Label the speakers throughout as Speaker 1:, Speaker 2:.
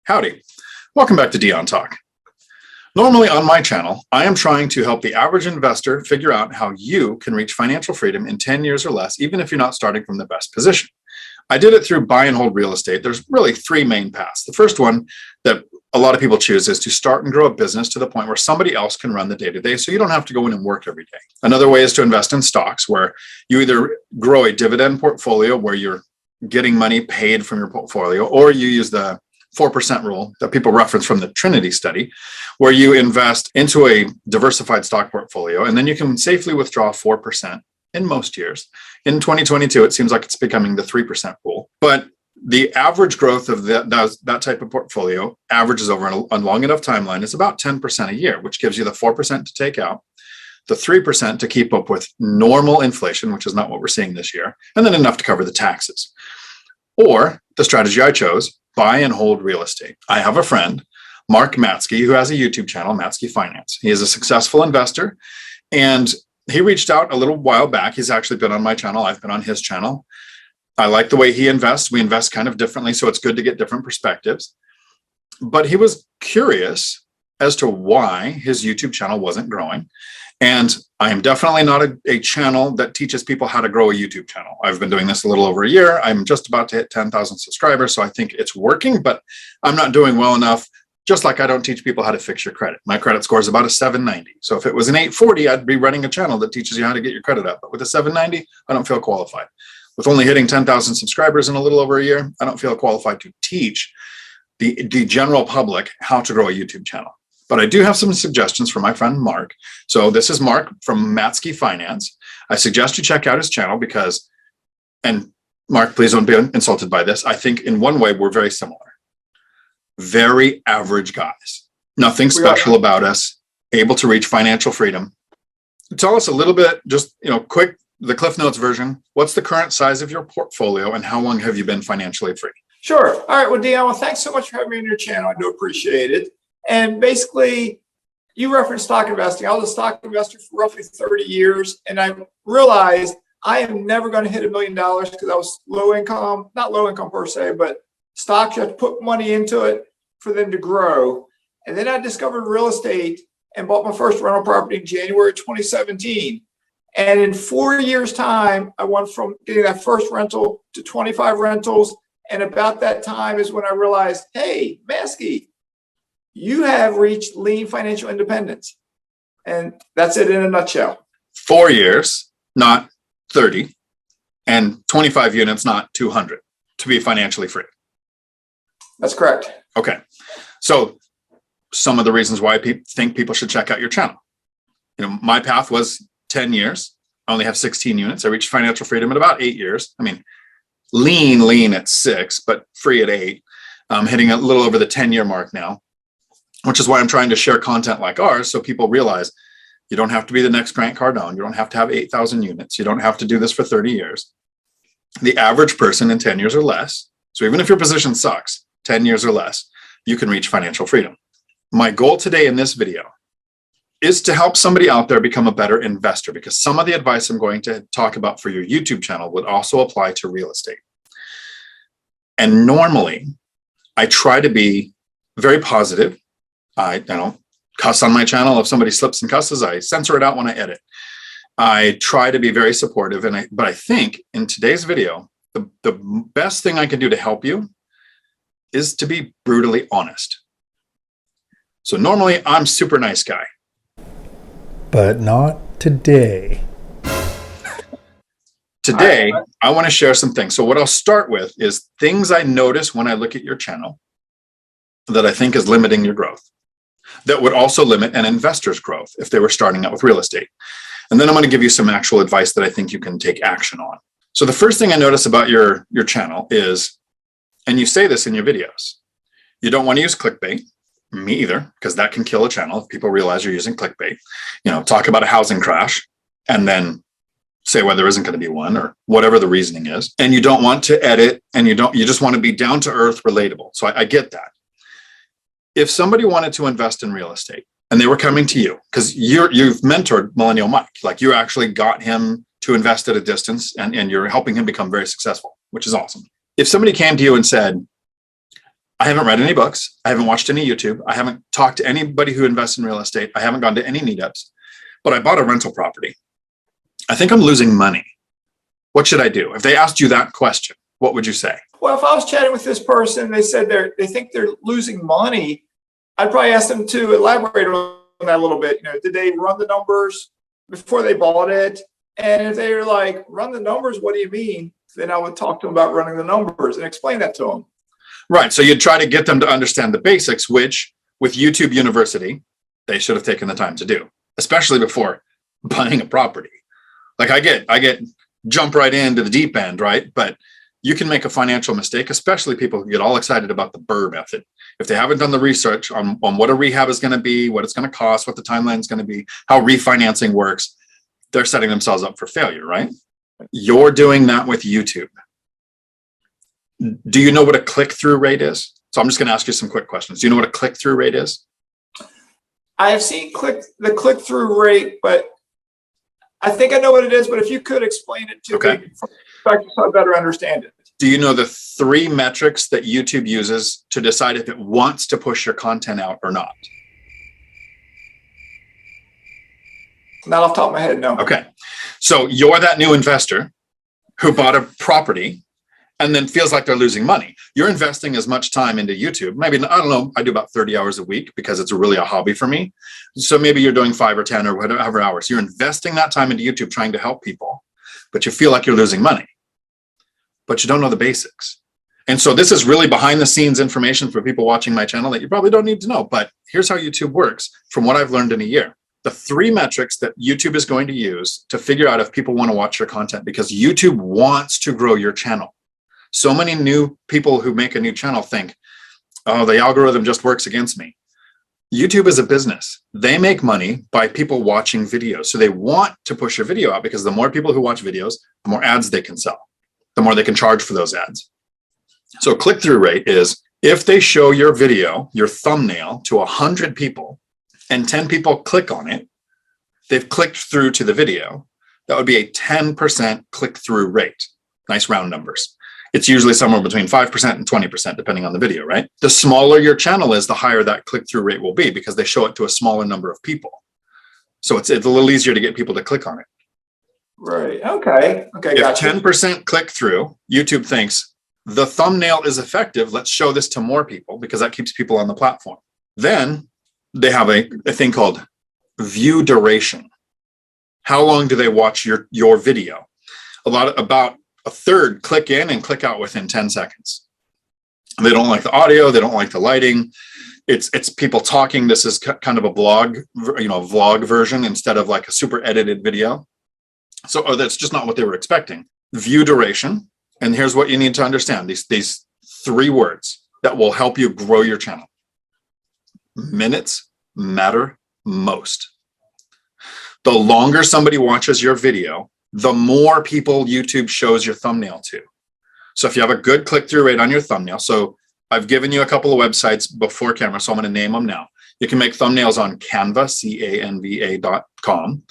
Speaker 1: Howdy. Welcome back to Dion Talk. Normally on my channel, I am trying to help the average investor figure out how you can reach financial freedom in 10 years or less, even if you're not starting from the best position. I did it through buy and hold real estate. There's really three main paths. The first one that a lot of people choose is to start and grow a business to the point where somebody else can run the day-to-day, so you don't have to go in and work every day. Another way is to invest in stocks, where you either grow a dividend portfolio where you're getting money paid from your portfolio, or you use the 4% rule that people reference from the Trinity study, where you invest into a diversified stock portfolio, and then you can safely withdraw 4% in most years. In 2022, it seems like it's becoming the 3% rule. But the average growth of that type of portfolio averages over a long enough timeline is about 10% a year, which gives you the 4% to take out, the 3% to keep up with normal inflation, which is not what we're seeing this year, and then enough to cover the taxes. Or the strategy I chose, buy and hold real estate. I have a friend, Mark Matsky, who has a YouTube channel, Matsky Finance. He is a successful investor, and he reached out a little while back. He's actually been on my channel. I've been on his channel. I like the way he invests. We invest kind of differently, so it's good to get different perspectives. But he was curious as to why his YouTube channel wasn't growing. And I am definitely not a channel that teaches people how to grow a YouTube channel. I've been doing this a little over a year. I'm just about to hit 10,000 subscribers, so I think it's working, but I'm not doing well enough. Just like I don't teach people how to fix your credit. My credit score is about a 790. So if it was an 840, I'd be running a channel that teaches you how to get your credit up. But with a 790, I don't feel qualified. With only hitting 10,000 subscribers in a little over a year, I don't feel qualified to teach the general public how to grow a YouTube channel. But I do have some suggestions for my friend Mark. So this is Mark from Matsky Finance. I suggest you check out his channel because, and Mark, please don't be insulted by this, I think in one way we're very similar. Very average guys. Nothing special about us, able to reach financial freedom. Tell us a little bit, just quick, the Cliff Notes version. What's the current size of your portfolio and how long have you been financially free?
Speaker 2: Sure. All right. Well, Dion, thanks so much for having me on your channel. I do appreciate it. And basically, you referenced stock investing. I was a stock investor for roughly 30 years, and I realized I am never going to hit $1 million because I was low income, not low income per se, but stocks, you have to put money into it for them to grow. And then I discovered real estate and bought my first rental property in January 2017. And in 4 years' time, I went from getting that first rental to 25 rentals. And about that time is when I realized, hey, Matsky, you have reached lean financial independence. And that's it in a nutshell.
Speaker 1: 4 years, not 30, and 25 units, not 200, to be financially free.
Speaker 2: That's correct.
Speaker 1: Okay. So some of the reasons why I think people should check out your channel. My path was 10 years. I only have 16 units. I reached financial freedom in about 8 years. I mean, lean at 6, but free at 8. I'm hitting a little over the 10-year mark now, which is why I'm trying to share content like ours so people realize you don't have to be the next Grant Cardone. You don't have to have 8,000 units. You don't have to do this for 30 years. The average person in 10 years or less, so even if your position sucks, 10 years or less, you can reach financial freedom. My goal today in this video is to help somebody out there become a better investor, because some of the advice I'm going to talk about for your YouTube channel would also apply to real estate. And normally, I try to be very positive. I don't cuss on my channel. If somebody slips and cusses, I censor it out when I edit. I try to be very supportive, but I think in today's video, the best thing I can do to help you is to be brutally honest. So normally, I'm super nice guy.
Speaker 3: But not today.
Speaker 1: Today, I want to share some things. So what I'll start with is things I notice when I look at your channel that I think is limiting your growth, that would also limit an investor's growth if they were starting out with real estate. And then I'm going to give you some actual advice that I think you can take action on. So the first thing I notice about your channel is, and you say this in your videos, you don't want to use clickbait. Me either, because that can kill a channel if people realize you're using clickbait. Talk about a housing crash and then say why there isn't going to be one or whatever the reasoning is. And you don't want to edit, and you just want to be down to earth, relatable. So I get that. If somebody wanted to invest in real estate and they were coming to you, because you've mentored Millennial Mike, like you actually got him to invest at a distance and you're helping him become very successful, which is awesome. If somebody came to you and said, I I haven't read any books. I haven't watched any YouTube. I haven't talked to anybody who invests in real estate. I haven't gone to any meetups, but I bought a rental property. I think I'm losing money. What should I do? If they asked you that question, what would you say?
Speaker 2: Well, if I was chatting with this person, they said they think they're losing money, I'd probably ask them to elaborate on that a little bit. Did they run the numbers before they bought it? And if they were like, run the numbers, what do you mean? Then I would talk to them about running the numbers and explain that to them.
Speaker 1: Right. So you'd try to get them to understand the basics, which with YouTube University, they should have taken the time to do, especially before buying a property. Like I get jump right into the deep end, right? But you can make a financial mistake, especially people who get all excited about the BRRRR method. If they haven't done the research on what a rehab is going to be, what it's going to cost, what the timeline is going to be, how refinancing works, they're setting themselves up for failure, right? You're doing that with YouTube. Do you know what a click-through rate is? So I'm just going to ask you some quick questions. Do you know what a click-through rate is?
Speaker 2: I have seen the click-through rate, but I think I know what it is. But if you could explain it to me, so I better understand it.
Speaker 1: Do you know the 3 metrics that YouTube uses to decide if it wants to push your content out or not?
Speaker 2: Not off the top of my head, no.
Speaker 1: Okay. So you're that new investor who bought a property and then feels like they're losing money. You're investing as much time into YouTube. Maybe, I don't know, I do about 30 hours a week because it's really a hobby for me. So maybe you're doing 5 or 10 or whatever hours. You're investing that time into YouTube trying to help people, but you feel like you're losing money, but you don't know the basics. And so this is really behind the scenes information for people watching my channel that you probably don't need to know, but here's how YouTube works from what I've learned in a year. The 3 metrics that YouTube is going to use to figure out if people want to watch your content, because YouTube wants to grow your channel. So many new people who make a new channel think, oh, the algorithm just works against me. YouTube is a business. They make money by people watching videos. So they want to push your video out because the more people who watch videos, the more ads they can sell, the more they can charge for those ads. So click-through rate is if they show your video, your thumbnail to 100 people and 10 people click on it, they've clicked through to the video. That would be a 10% click-through rate. Nice round numbers. It's usually somewhere between 5% and 20%, depending on the video, right? The smaller your channel is, the higher that click-through rate will be because they show it to a smaller number of people. So it's a little easier to get people to click on it.
Speaker 2: Right. Okay.
Speaker 1: If
Speaker 2: gotcha.
Speaker 1: 10% click-through, YouTube thinks the thumbnail is effective. Let's show this to more people because that keeps people on the platform. Then they have a thing called view duration. How long do they watch your video? About a third click in and click out within 10 seconds. They don't like the audio. They don't like the lighting. It's people talking. This is kind of a vlog version instead of like a super edited video. So that's just not what they were expecting. View duration. And here's what you need to understand. These 3 words that will help you grow your channel. Minutes matter most. The longer somebody watches your video, the more people YouTube shows your thumbnail to. So if you have a good click-through rate on your thumbnail, so I've given you a couple of websites before camera, so I'm going to name them now. You can make thumbnails on Canva, canva.com,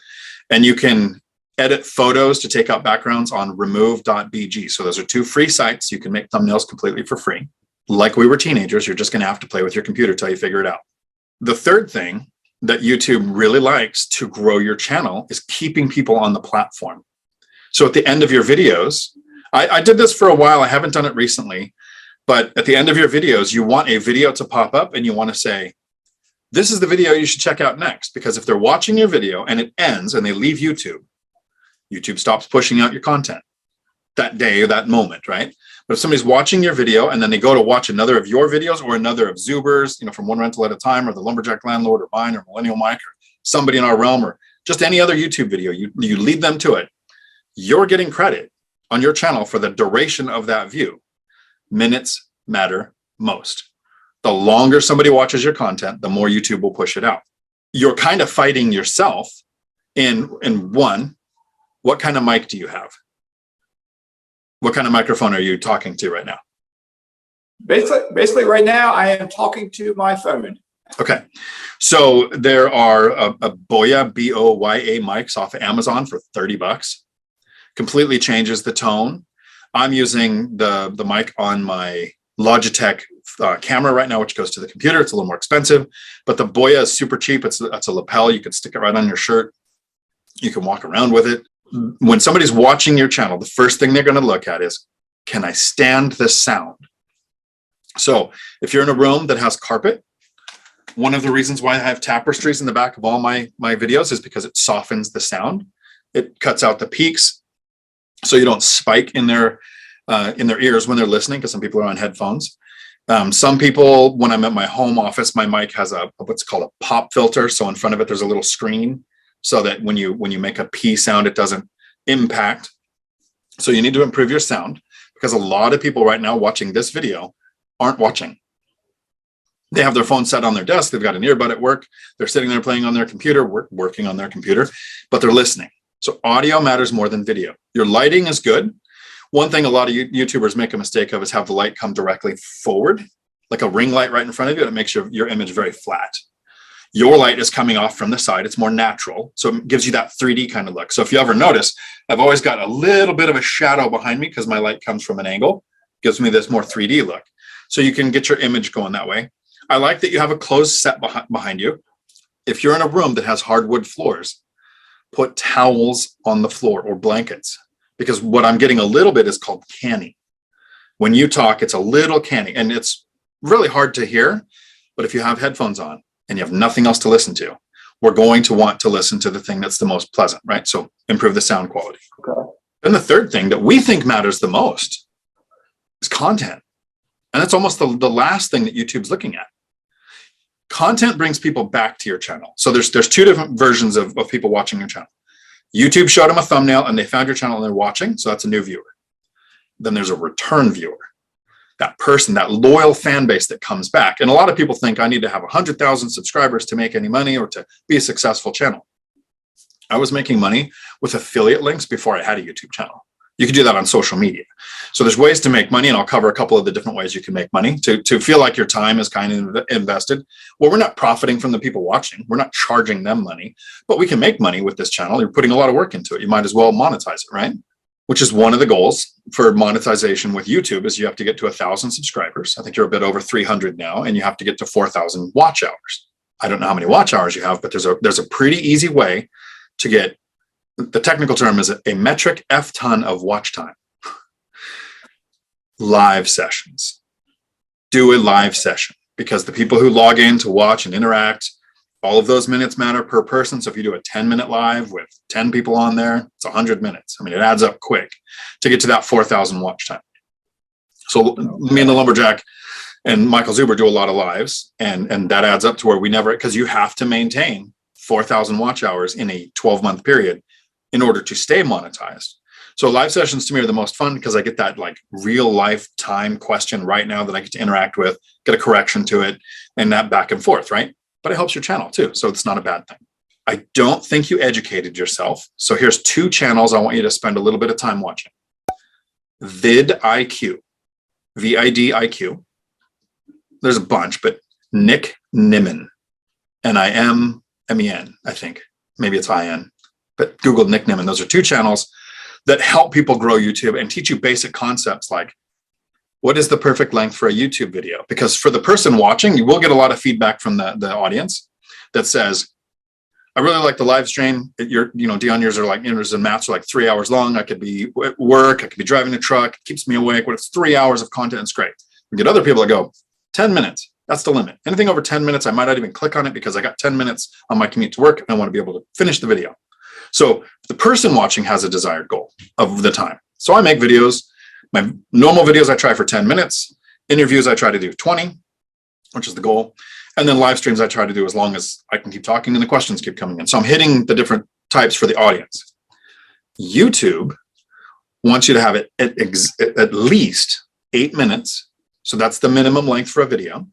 Speaker 1: and you can edit photos to take out backgrounds on remove.bg. So those are 2 free sites. You can make thumbnails completely for free. Like we were teenagers, you're just going to have to play with your computer till you figure it out. The third thing that YouTube really likes to grow your channel is keeping people on the platform. So at the end of your videos, I did this for a while. I haven't done it recently, but at the end of your videos, you want a video to pop up and you want to say, this is the video you should check out next. Because if they're watching your video and it ends and they leave YouTube, YouTube stops pushing out your content that day or that moment, right? But if somebody's watching your video and then they go to watch another of your videos or another of Zuber's, from One Rental at a Time or the Lumberjack Landlord or mine or Millennial Mike or somebody in our realm or just any other YouTube video, you lead them to it. You're getting credit on your channel for the duration of that view. Minutes matter most. The longer somebody watches your content, the more YouTube will push it out. You're kind of fighting yourself in one, what kind of mic do you have? What kind of microphone are you talking to right now?
Speaker 2: Basically right now I am talking to my phone.
Speaker 1: Okay. So there are a Boya, B-O-Y-A mics off of Amazon for $30. Completely changes the tone. I'm using the mic on my Logitech camera right now, which goes to the computer. It's a little more expensive, but the Boya is super cheap. That's a lapel. You can stick it right on your shirt. You can walk around with it. When somebody's watching your channel, the first thing they're going to look at is, can I stand this sound? So if you're in a room that has carpet, one of the reasons why I have tapestries in the back of all my videos is because it softens the sound. It cuts out the peaks, so you don't spike in their ears when they're listening, because some people are on headphones. Some people, when I'm at my home office, my mic has what's called a pop filter. So in front of it, there's a little screen, so that when you make a P sound, it doesn't impact. So you need to improve your sound, because a lot of people right now watching this video aren't watching. They have their phone set on their desk. They've got an earbud at work. They're sitting there playing on their computer, working on their computer, but they're listening. So audio matters more than video. Your lighting is good. One thing a lot of YouTubers make a mistake of is have the light come directly forward, like a ring light right in front of you. It makes your image very flat. Your light is coming off from the side. It's more natural. So it gives you that 3D kind of look. So if you ever notice, I've always got a little bit of a shadow behind me because my light comes from an angle. Gives me this more 3D look. So you can get your image going that way. I like that you have a closed set behind you. If you're in a room that has hardwood floors, put towels on the floor or blankets, because what I'm getting a little bit is called canny. When you talk, it's a little canny, and it's really hard to hear. But if you have headphones on and you have nothing else to listen to, we're going to want to listen to the thing that's the most pleasant, right? So improve the sound quality. Okay. Then the third thing that we think matters the most is content. And that's almost the last thing that YouTube's looking at. Content brings people back to your channel. So there's two different versions of people watching your channel. YouTube showed them a thumbnail and they found your channel and they're watching. So that's a new viewer. Then there's a return viewer. That person, that loyal fan base that comes back. And a lot of people think I need to have 100,000 subscribers to make any money or to be a successful channel. I was making money with affiliate links before I had a YouTube channel. You can do that on social media. So there's ways to make money, and I'll cover a couple of the different ways you can make money to feel like your time is kind of invested. Well, we're not profiting from the people watching. We're not charging them money, but we can make money with this channel. You're putting a lot of work into it. You might as well monetize it, right? Which is one of the goals for monetization with YouTube is you have to get to 1,000 subscribers. I think you're a bit over 300 now, and you have to get to 4,000 watch hours. I don't know how many watch hours you have, but there's a pretty easy way to get. The technical term is a metric F ton of watch time. Live sessions. Do a live session, because the people who log in to watch and interact, all of those minutes matter per person. So if you do a 10-minute live with 10 people on there, it's 100 minutes. I mean, it adds up quick to get to that 4,000 watch time. So me and the Lumberjack and Michael Zuber do a lot of lives, and that adds up to where we never, because you have to maintain 4,000 watch hours in a 12-month period in order to stay monetized. So live sessions to me are the most fun because I get that like real life time question right now that I get to interact with, get a correction to it, and that back and forth, right? But it helps your channel too. So it's not a bad thing. I don't think you educated yourself. So here's 2 channels I want you to spend a little bit of time watching. vidIQ, VIDIQ. There's a bunch, but Nick Nimmin, NIMMEN, I think. Maybe it's IN. But Google Nick Nimmin. Those are 2 channels that help people grow YouTube and teach you basic concepts like what is the perfect length for a YouTube video? Because for the person watching, you will get a lot of feedback from the audience that says, I really like the live stream. Dion, yours are like, yours and Matt's are like 3 hours long. I could be at work. I could be driving a truck. It keeps me awake. When it's 3 hours of content, it's great. We get other people that go, 10 minutes. That's the limit. Anything over 10 minutes, I might not even click on it because I got 10 minutes on my commute to work and I want to be able to finish the video. So the person watching has a desired goal of the time. So I make videos. My normal videos, I try for 10 minutes. Interviews, I try to do 20, which is the goal. And then live streams, I try to do as long as I can keep talking and the questions keep coming in. So I'm hitting the different types for the audience. YouTube wants you to have it at least 8 minutes. So that's the minimum length for a video.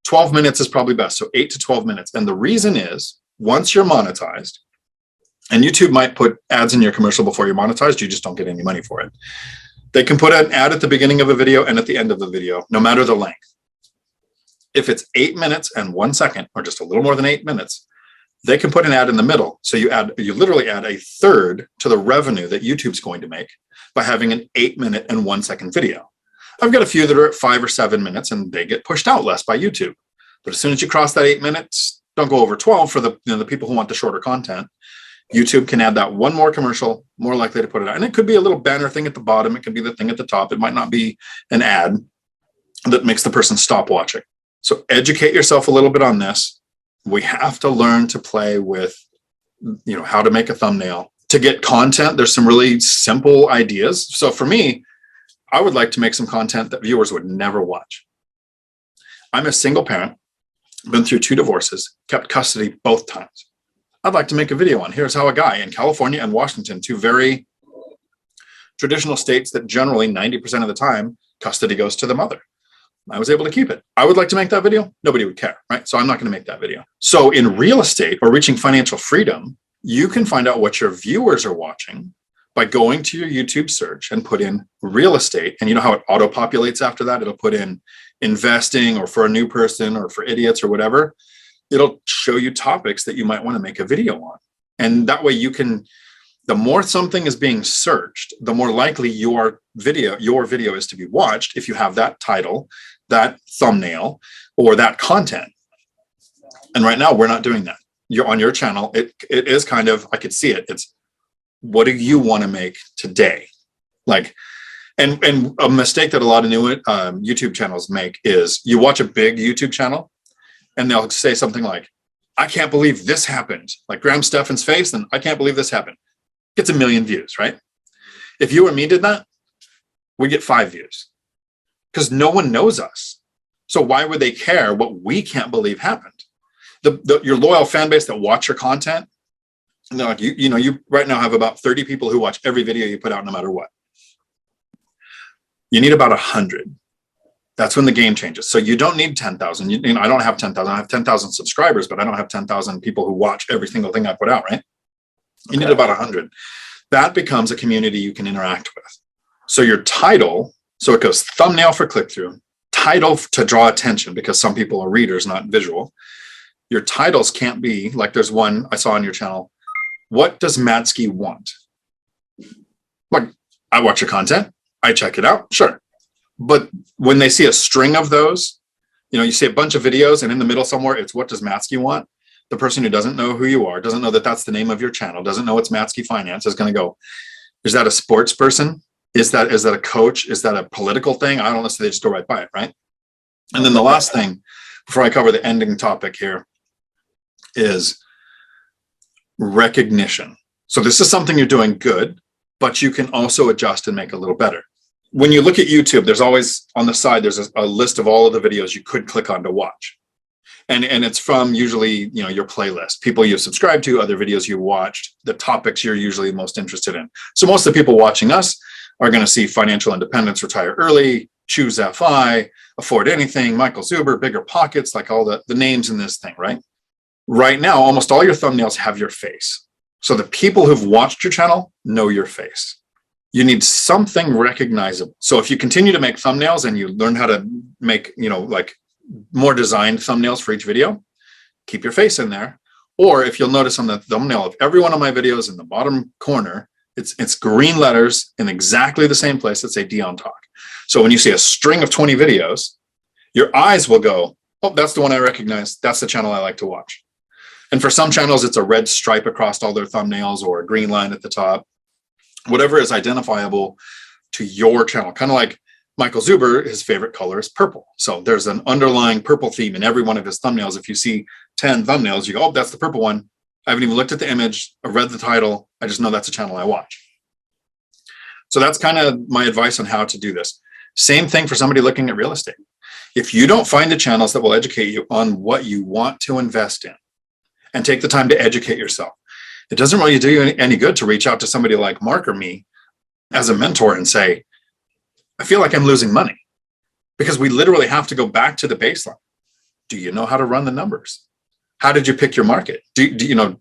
Speaker 1: 12 minutes is probably best. So 8 to 12 minutes. And the reason is once you're monetized, and YouTube might put ads in your commercial before you're monetized, you just don't get any money for it. They can put an ad at the beginning of a video and at the end of the video, no matter the length. If it's 8 minutes and 1 second, or just a little more than 8 minutes, they can put an ad in the middle. So you literally add a third to the revenue that YouTube's going to make by having an 8 minute and 1 second video. I've got a few that are at 5 or 7 minutes and they get pushed out less by YouTube. But as soon as you cross that 8 minutes, don't go over 12 for the people who want the shorter content. YouTube can add that one more commercial, more likely to put it out. And it could be a little banner thing at the bottom. It could be the thing at the top. It might not be an ad that makes the person stop watching. So educate yourself a little bit on this. We have to learn to play with, how to make a thumbnail. To get content, there's some really simple ideas. So for me, I would like to make some content that viewers would never watch. I'm a single parent, been through 2 divorces, kept custody both times. I'd like to make a video on here's how a guy in California and Washington, 2 very traditional states that generally 90% of the time custody goes to the mother. I was able to keep it. I would like to make that video. Nobody would care, right? So I'm not going to make that video. So in real estate or reaching financial freedom, you can find out what your viewers are watching by going to your YouTube search and put in real estate. And you know how it auto-populates after that? It'll put in investing or for a new person or for idiots or whatever. It'll show you topics that you might want to make a video on. And that way you can, the more something is being searched, the more likely your video is to be watched if you have that title, that thumbnail, or that content. And right now we're not doing that. You're on your channel. It is kind of, I could see it. It's, what do you want to make today? Like, and a mistake that a lot of new YouTube channels make is you watch a big YouTube channel and they'll say something like, I can't believe this happened. Like Graham Stephan's face, and I can't believe this happened. Gets 1 million views, right? If you or me did that, we get 5 views because no one knows us. So why would they care what we can't believe happened? Your loyal fan base that watch your content, like you right now have about 30 people who watch every video you put out no matter what. You need about 100. That's when the game changes. So you don't need 10,000. I don't have 10,000. I have 10,000 subscribers, but I don't have 10,000 people who watch every single thing I put out, right? You need about 100. That becomes a community you can interact with. So your title, so it goes thumbnail for click-through, title to draw attention because some people are readers, not visual. Your titles can't be, like there's one I saw on your channel, what does Matsky want? Like, I watch your content, I check it out, sure. But when they see a string of those, you see a bunch of videos and in the middle somewhere, it's what does Matsky want? The person who doesn't know who you are, doesn't know that that's the name of your channel, doesn't know it's Matsky Finance, is going to go, is that a sports person? Is that a coach? Is that a political thing? I don't know, so they just go right by it, right? And then the last thing, before I cover the ending topic here, is recognition. So this is something you're doing good, but you can also adjust and make a little better. When you look at YouTube, there's always on the side, there's a list of all of the videos you could click on to watch. And it's from usually, your playlist, people you've subscribed to, other videos you watched, the topics you're usually most interested in. So most of the people watching us are going to see financial independence, retire early, choose FI, afford anything, Michael Zuber, BiggerPockets, like all the names in this thing, right? Right now, almost all your thumbnails have your face. So the people who've watched your channel know your face. You need something recognizable. So if you continue to make thumbnails and you learn how to make, like more designed thumbnails for each video, keep your face in there. Or if you'll notice on the thumbnail of every one of my videos in the bottom corner, it's green letters in exactly the same place that say Dion Talk. So when you see a string of 20 videos, your eyes will go, oh, that's the one I recognize. That's the channel I like to watch. And for some channels, it's a red stripe across all their thumbnails or a green line at the top. Whatever is identifiable to your channel. Kind of like Michael Zuber, his favorite color is purple. So there's an underlying purple theme in every one of his thumbnails. If you see 10 thumbnails, you go, oh, that's the purple one. I haven't even looked at the image. I read the title. I just know that's a channel I watch. So that's kind of my advice on how to do this. Same thing for somebody looking at real estate. If you don't find the channels that will educate you on what you want to invest in and take the time to educate yourself, it doesn't really do you any good to reach out to somebody like Mark or me as a mentor and say, I feel like I'm losing money, because we literally have to go back to the baseline. Do you know how to run the numbers? How did you pick your market? Do you know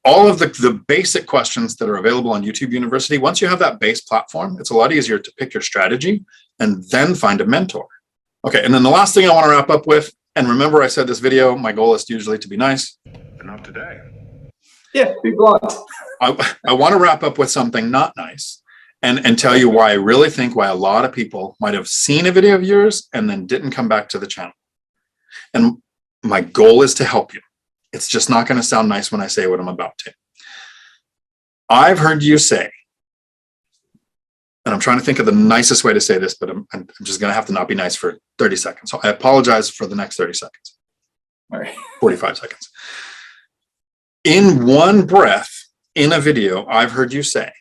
Speaker 1: all of the basic questions that are available on YouTube University? Once you have that base platform, it's a lot easier to pick your strategy and then find a mentor. Okay, and then the last thing I want to wrap up with, and remember I said this video, my goal is usually to be nice, but not today.
Speaker 2: Yeah, be blunt.
Speaker 1: I want to wrap up with something not nice. and tell you why I really think why a lot of people might have seen a video of yours and then didn't come back to the channel. And my goal is to help you. It's just not going to sound nice when I say what I'm about to. I've heard you say, and I'm trying to think of the nicest way to say this, but I'm just going to have to not be nice for 30 seconds. So I apologize for the next 30 seconds.
Speaker 2: All right.
Speaker 1: 45 seconds. In one breath, in a video, I've heard you say,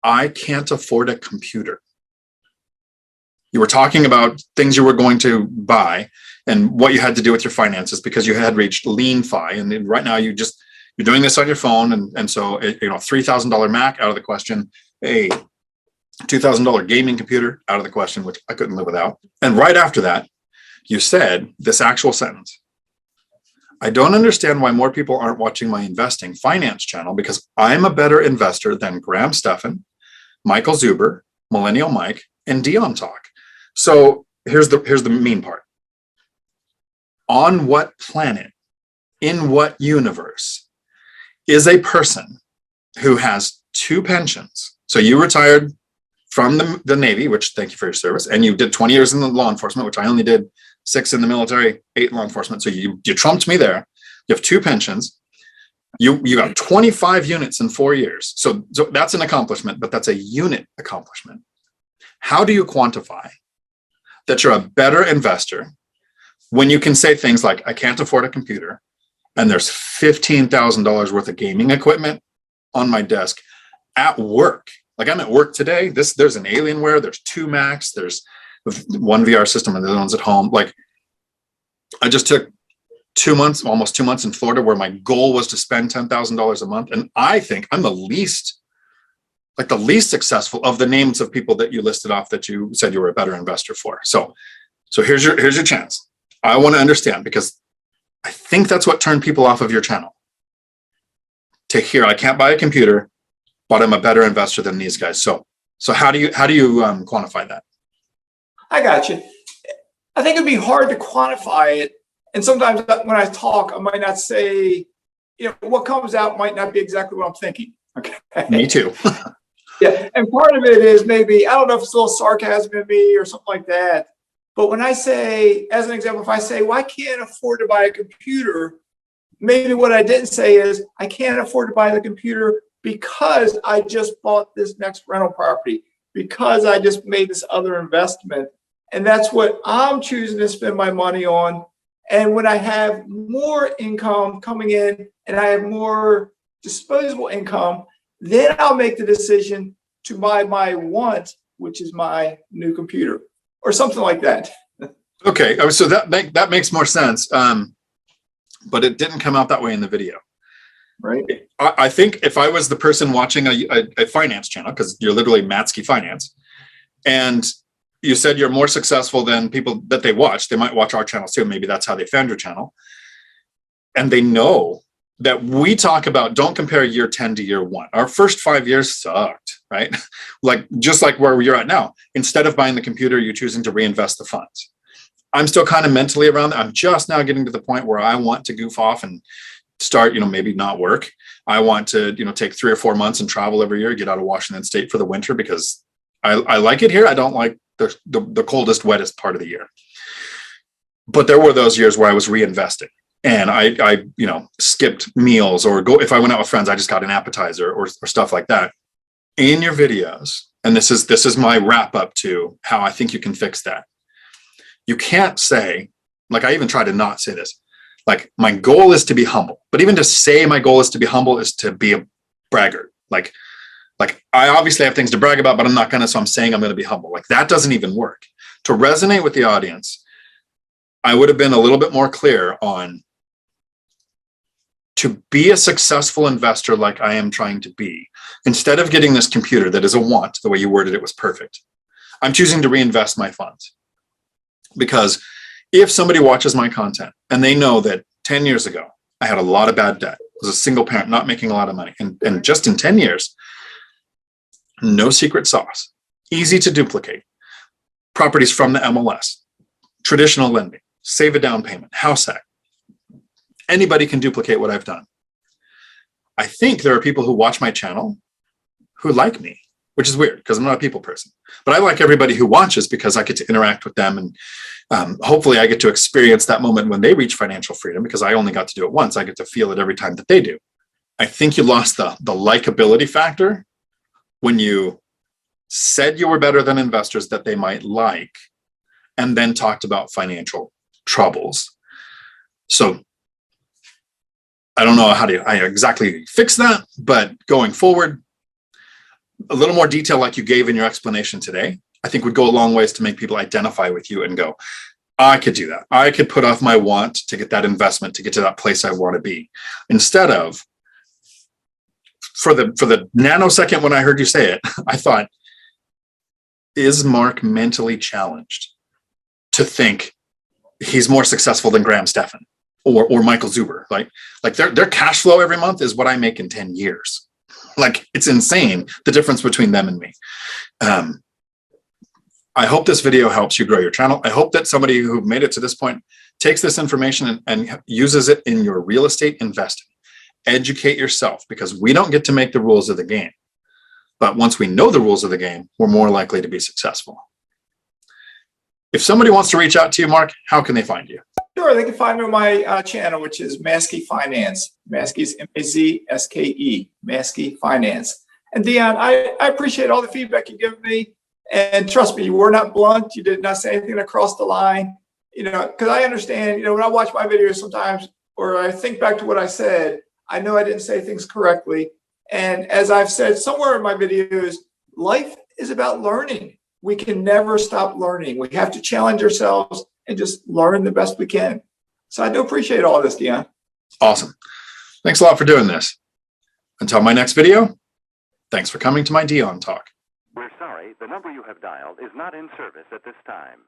Speaker 1: I can't afford a computer. You were talking about things you were going to buy and what you had to do with your finances because you had reached lean fi. And right now you're doing this on your phone. And so, $3,000 Mac out of the question, a $2,000 gaming computer out of the question, which I couldn't live without. And right after that, you said this actual sentence. I don't understand why more people aren't watching my investing finance channel because I'm a better investor than Graham Stephan, Michael Zuber, Millennial Mike, and Dion Talk. So here's the mean part. On what planet, in what universe, is a person who has 2 pensions? So you retired from the Navy, which thank you for your service, and you did 20 years in the law enforcement, which I only did 6 in the military, 8 in law enforcement. So you trumped me there. You have 2 pensions. You got 25 units in 4 years. So that's an accomplishment, but that's a unit accomplishment. How do you quantify that you're a better investor when you can say things like, I can't afford a computer, and there's $15,000 worth of gaming equipment on my desk at work? Like I'm at work today. There's an Alienware, there's 2 Macs, there's one VR system, and the other one's at home. Like I just took 2 months, almost 2 months in Florida, where my goal was to spend $10,000 a month. And I think I'm the least successful of the names of people that you listed off that you said you were a better investor for. So here's your chance. I want to understand, because I think that's what turned people off of your channel. To hear, I can't buy a computer, but I'm a better investor than these guys. So how do you quantify that?
Speaker 2: I got you. I think it'd be hard to quantify it. And sometimes when I talk, I might not say, what comes out might not be exactly what I'm thinking. Okay.
Speaker 1: Me too.
Speaker 2: Yeah. And part of it is maybe, I don't know if it's a little sarcasm in me or something like that. But when I say, as an example, if I say, well, I can't afford to buy a computer, maybe what I didn't say is, I can't afford to buy the computer because I just bought this next rental property, because I just made this other investment. And that's what I'm choosing to spend my money on. And when I have more income coming in and I have more disposable income, then I'll make the decision to buy my want, which is my new computer or something like that.
Speaker 1: Okay, so that makes more sense, but it didn't come out that way in the video.
Speaker 2: Right.
Speaker 1: I think if I was the person watching a finance channel, because you're literally Matsky Finance, and you said you're more successful than people that they watch, they might watch our channels too. Maybe that's how they found your channel. And they know that we talk about, don't compare year 10 to year 1. Our first 5 years sucked, right? just like where you're at now. Instead of buying the computer, you're choosing to reinvest the funds. I'm still kind of mentally around that. I'm just now getting to the point where I want to goof off and start, maybe not work. I want to, take 3 or 4 months and travel every year, get out of Washington State for the winter, because I like it here. I don't like the coldest, wettest part of the year. But there were those years where I was reinvesting, and I skipped meals, or if I went out with friends, I just got an appetizer or stuff like that. In your videos, and this is my wrap up to how I think you can fix that. You can't say, like, I even try to not say this, like, my goal is to be humble. But even to say my goal is to be humble is to be a braggart. Like I obviously have things to brag about, but I'm not gonna, so I'm saying I'm gonna be humble. Like, that doesn't even work. To resonate with the audience, I would have been a little bit more clear on, to be a successful investor like I am trying to be, instead of getting this computer that is a want, the way you worded it was perfect, I'm choosing to reinvest my funds. Because if somebody watches my content and they know that 10 years ago, I had a lot of bad debt, was a single parent, not making a lot of money. And just in 10 years, no secret sauce, easy to duplicate. Properties from the MLS, traditional lending, save a down payment, house hack. Anybody can duplicate what I've done. I think there are people who watch my channel who like me, which is weird because I'm not a people person. But I like everybody who watches because I get to interact with them. And hopefully I get to experience that moment when they reach financial freedom, because I only got to do it once. I get to feel it every time that they do. I think you lost the likability factor when you said you were better than investors that they might like, and then talked about financial troubles. So I don't know how I exactly fix that, but going forward, a little more detail like you gave in your explanation today, I think would go a long ways to make people identify with you and go, I could do that. I could put off my want to get that investment, to get to that place I want to be. Instead of, for the nanosecond when I heard you say it, I thought, is Mark mentally challenged to think he's more successful than Graham Stephan or Michael Zuber? Like their cash flow every month is what I make in 10 years. Like, it's insane, the difference between them and me. I hope this video helps you grow your channel. I hope that somebody who made it to this point takes this information and uses it in your real estate investing. Educate yourself, because we don't get to make the rules of the game. But once we know the rules of the game, we're more likely to be successful. If somebody wants to reach out to you, Mark, how can they find you?
Speaker 2: Sure, they can find me on my channel, which is Maskey Finance. Maskey is M-A-Z-S-K-E, Maskey Finance. And Dion, I appreciate all the feedback you give me. And trust me, you were not blunt. You did not say anything that crossed the line. Because I understand, when I watch my videos sometimes, or I think back to what I said, I know I didn't say things correctly. And as I've said somewhere in my videos, life is about learning. We can never stop learning. We have to challenge ourselves and just learn the best we can. So I do appreciate all this, Dion.
Speaker 1: Awesome. Thanks a lot for doing this. Until my next video, thanks for coming to my Dion Talk.
Speaker 4: We're sorry, the number you have dialed is not in service at this time.